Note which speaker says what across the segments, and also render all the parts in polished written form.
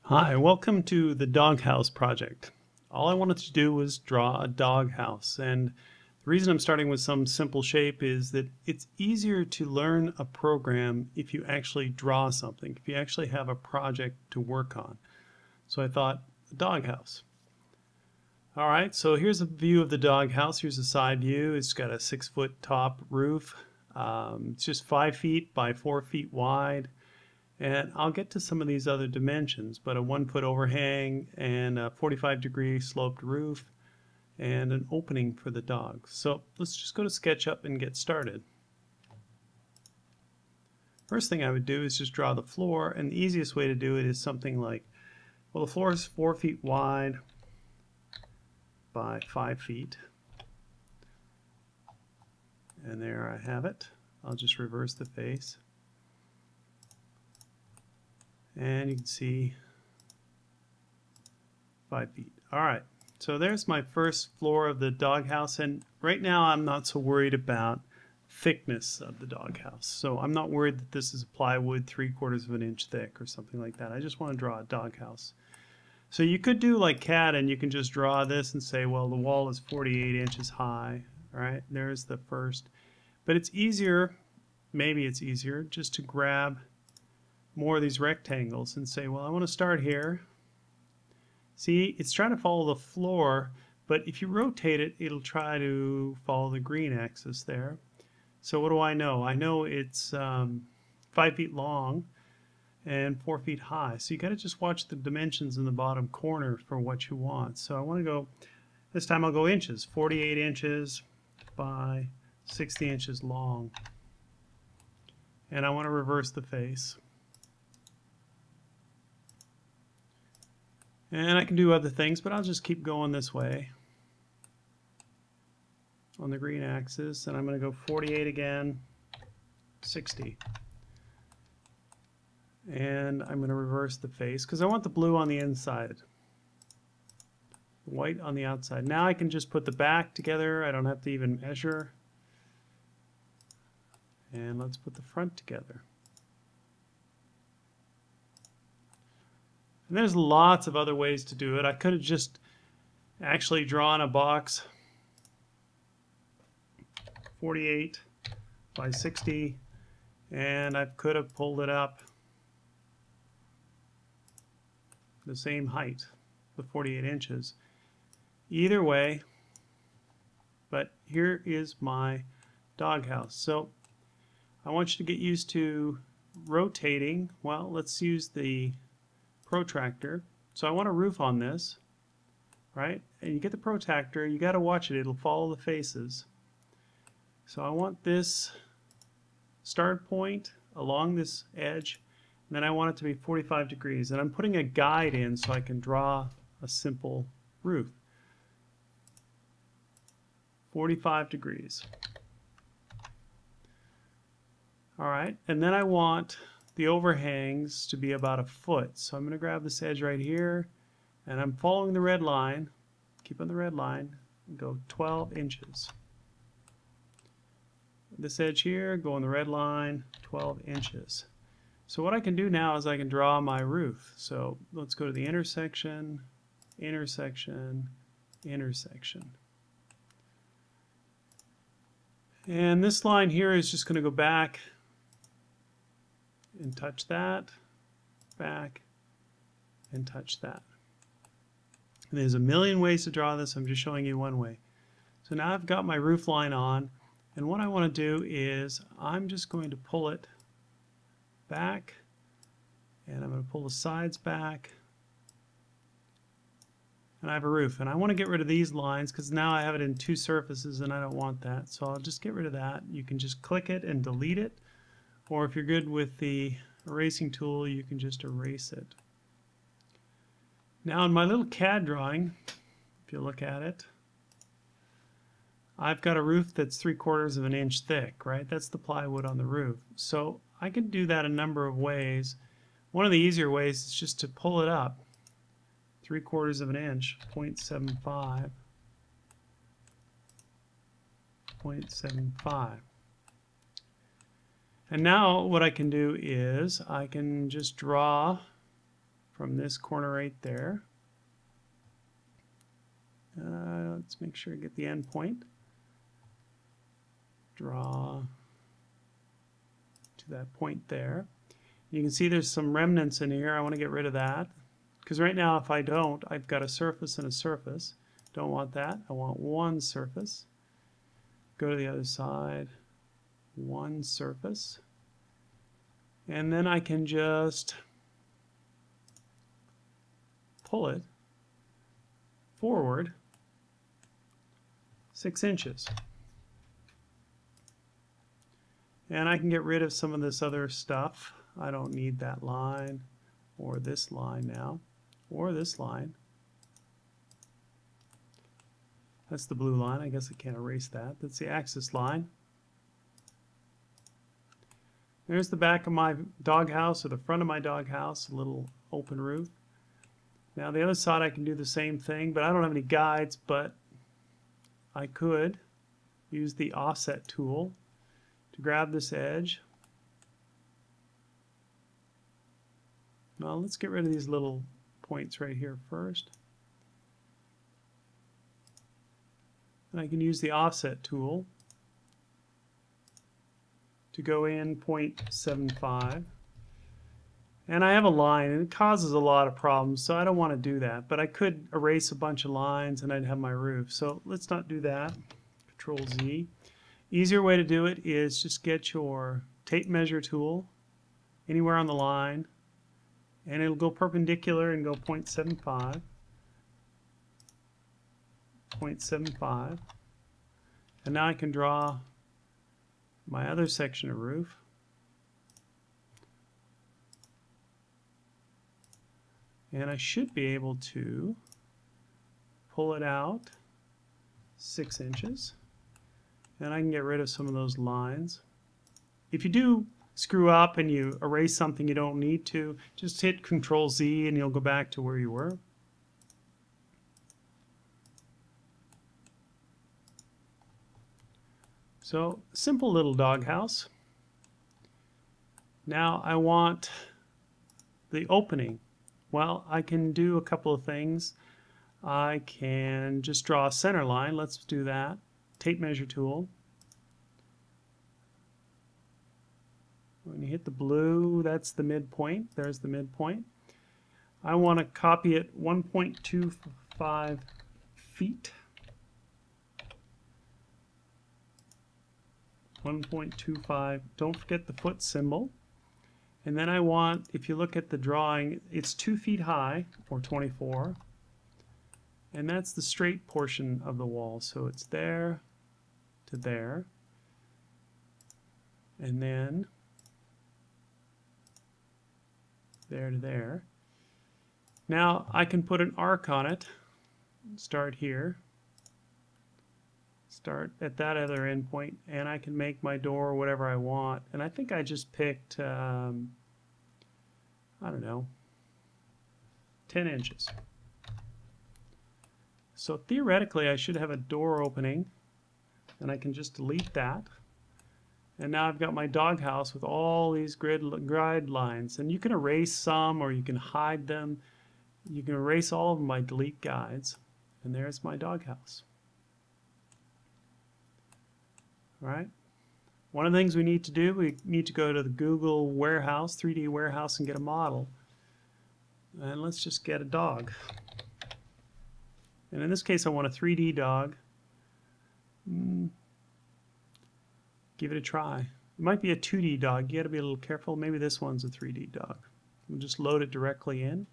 Speaker 1: Hi, welcome to the doghouse project. All I wanted to do was draw a doghouse, and the reason I'm starting with some simple shape is that it's easier to learn a program if you actually draw something, if you actually have a project to work on. So I thought, a doghouse. All right, so here's a view of the doghouse. Here's a side view. It's got a 6-foot top roof. It's just 5 feet by 4 feet wide. And I'll get to some of these other dimensions, but a 1-foot overhang and a 45-degree sloped roof and an opening for the dog. So let's just go to SketchUp and get started. First thing I would do is just draw the floor, and the easiest way to do it is something like, well, the floor is 4 feet wide by 5 feet. And there I have it. I'll just reverse the face. And you can see 5 feet. All right, so there's my first floor of the doghouse, and right now I'm not so worried about thickness of the doghouse. So I'm not worried that this is plywood 3/4 of an inch thick or something like that. I just want to draw a doghouse. So you could do like CAD and you can just draw this and say, well, the wall is 48 inches high. All right, there's the first. But it's easier, maybe it's easier, just to grab more of these rectangles and say, well, I want to start here. See, it's trying to follow the floor, but if you rotate it, it'll try to follow the green axis there. So what do I know? I know it's 5 feet long and 4 feet high. So you got to just watch the dimensions in the bottom corner for what you want. So I want to go, this time I'll go inches, 48 inches by 60 inches long. And I want to reverse the face. And I can do other things, but I'll just keep going this way on the green axis. And I'm going to go 48 again, 60. And I'm going to reverse the face because I want the blue on the inside, white on the outside. Now I can just put the back together. I don't have to even measure. And let's put the front together. And there's lots of other ways to do it. I could have just actually drawn a box 48 by 60, and I could have pulled it up the same height, the 48 inches. Either way, but here is my doghouse. So I want you to get used to rotating. Well, let's use the protractor. So I want a roof on this, right? And you get the protractor, you got to watch it, it'll follow the faces. So I want this start point along this edge, and then I want it to be 45 degrees. And I'm putting a guide in so I can draw a simple roof. 45 degrees. All right, and then I want the overhangs to be about 1 foot. So I'm going to grab this edge right here, and I'm following the red line. Keep on the red line and go 12 inches. This edge here, go on the red line, 12 inches. So what I can do now is I can draw my roof. So let's go to the intersection, intersection, intersection. And this line here is just going to go back and touch that, back, and touch that. And there's a million ways to draw this. I'm just showing you one way. So now I've got my roof line on, and what I want to do is I'm just going to pull it back, and I'm going to pull the sides back, and I have a roof. And I want to get rid of these lines because now I have it in 2 surfaces and I don't want that. So I'll just get rid of that. You can just click it and delete it. Or if you're good with the erasing tool, you can just erase it. Now in my little CAD drawing, if you look at it, I've got a roof that's 3/4 of an inch thick, right? That's the plywood on the roof. So I can do that a number of ways. One of the easier ways is just to pull it up 3/4 of an inch, 0.75, 0.75. And now what I can do is I can just draw from this corner right there. Let's make sure I get the end point. Draw to that point there. You can see there's some remnants in here. I want to get rid of that. Because right now if I don't, I've got a surface and a surface. Don't want that. I want one surface. Go to the other side. One surface. And then I can just pull it forward 6 inches. And I can get rid of some of this other stuff. I don't need that line or this line now or this line. That's the blue line. I guess I can't erase that. That's the axis line. There's the back of my doghouse, or the front of my doghouse, a little open roof. Now the other side I can do the same thing, but I don't have any guides, but I could use the offset tool to grab this edge. Well, let's get rid of these little points right here first. And I can use the offset tool to go in 0.75. And I have a line, and it causes a lot of problems, so I don't want to do that. But I could erase a bunch of lines and I'd have my roof. So let's not do that. Control Z. Easier way to do it is just get your tape measure tool anywhere on the line, and it'll go perpendicular and go 0.75. 0.75. And now I can draw my other section of roof. And I should be able to pull it out 6 inches. And I can get rid of some of those lines. If you do screw up and you erase something you don't need to, just hit Control Z and you'll go back to where you were. So, simple little doghouse. Now I want the opening. Well, I can do a couple of things. I can just draw a center line. Let's do that. Tape measure tool. When you hit the blue, that's the midpoint. There's the midpoint. I want to copy it 1.25 feet. 1.25. Don't forget the foot symbol. And then I want, if you look at the drawing, it's 2 feet high, or 24. And that's the straight portion of the wall. So it's there to there. And then there to there. Now I can put an arc on it. Start here. Start at that other endpoint, and I can make my door whatever I want. And I think I just picked, I don't know, 10 inches. So theoretically I should have a door opening, and I can just delete that. And now I've got my doghouse with all these grid lines. And you can erase some, or you can hide them. You can erase all of them by delete guides. And there's my doghouse. All right. One of the things we need to do, we need to go to the Google warehouse, 3D warehouse, and get a model. And let's just get a dog. And in this case I want a 3D dog. Give it a try. It might be a 2D dog. You got to be a little careful. Maybe this one's a 3D dog. We'll just load it directly in.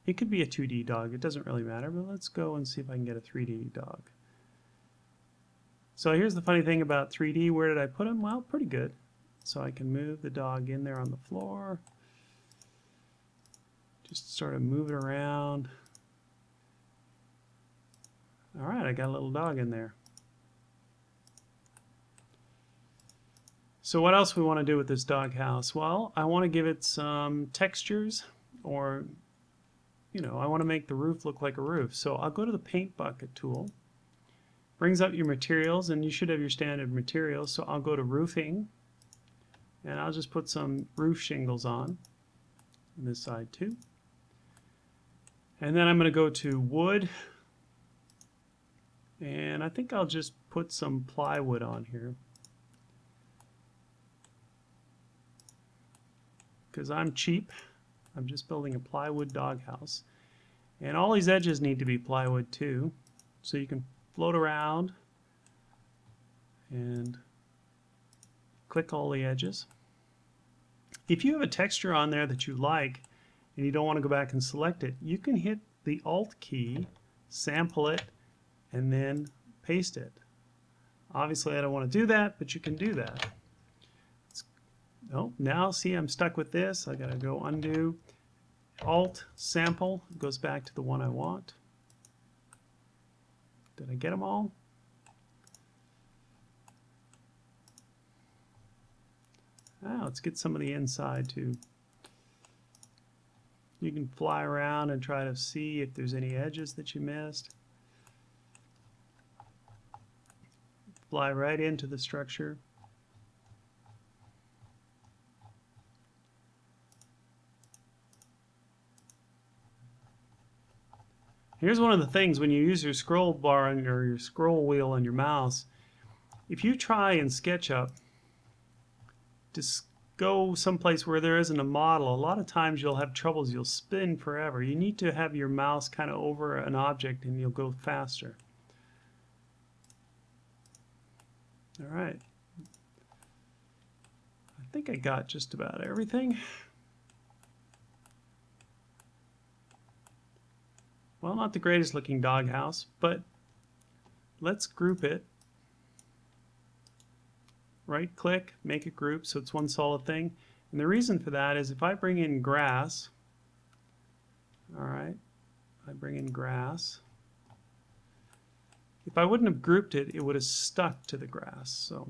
Speaker 1: It could be a 2D dog. It doesn't really matter, but let's go and see if I can get a 3D dog. So here's the funny thing about 3D. Where did I put him? Well, pretty good. So I can move the dog in there on the floor. Just sort of move it around. All right, I got a little dog in there. So what else we want to do with this doghouse? Well, I want to give it some textures, or, you know, I want to make the roof look like a roof. So I'll go to the paint bucket tool. Brings up your materials, and you should have your standard materials. So I'll go to roofing, and I'll just put some roof shingles on. and this side too. And then I'm going to go to wood, and I think I'll just put some plywood on here because I'm cheap. I'm just building a plywood doghouse, and all these edges need to be plywood too, so you can float around and click all the edges. If you have a texture on there that you like and you don't want to go back and select it, you can hit the Alt key, sample it, and then paste it. Obviously I don't want to do that, but you can do that. Oh, now see, I'm stuck with this. I gotta go undo, Alt, sample, goes back to the one I want. Did I get them all? Let's get some of the inside too. You can fly around and try to see if there's any edges that you missed. Fly right into the structure. Here's one of the things when you use your scroll bar or your scroll wheel on your mouse. If you try in SketchUp to go someplace where there isn't a model, a lot of times you'll have troubles. You'll spin forever. You need to have your mouse kind of over an object and you'll go faster. All right. I think I got just about everything. Well, not the greatest looking doghouse, but let's group it. Right click, make a group so it's one solid thing. And the reason for that is if I bring in grass, all right, I bring in grass. If I wouldn't have grouped it, it would have stuck to the grass. So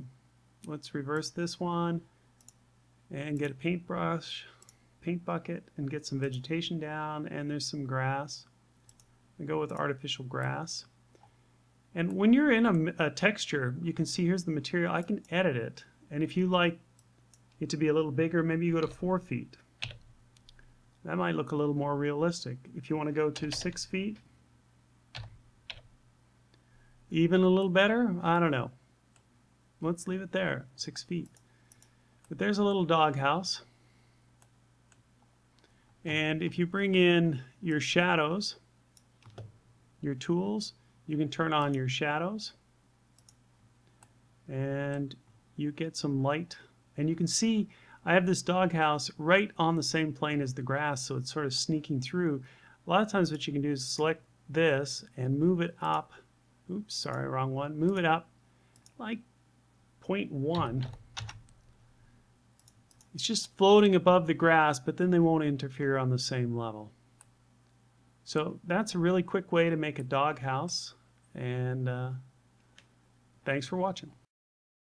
Speaker 1: let's reverse this one and get a paintbrush, paint bucket, and get some vegetation down, and there's some grass. I go with artificial grass. And when you're in a texture, you can see here's the material. I can edit it. And if you like it to be a little bigger, maybe you go to 4 feet. That might look a little more realistic. If you want to go to 6 feet, even a little better, I don't know. Let's leave it there, 6 feet. But there's a little doghouse. And if you bring in your shadows, your tools, you can turn on your shadows and you get some light, and you can see I have this doghouse right on the same plane as the grass, so it's sort of sneaking through. A lot of times what you can do is select this and move it up. Oops, sorry, wrong one. Move it up like 0.1. It's just floating above the grass, but then they won't interfere on the same level. So that's a really quick way to make a doghouse, and thanks for watching.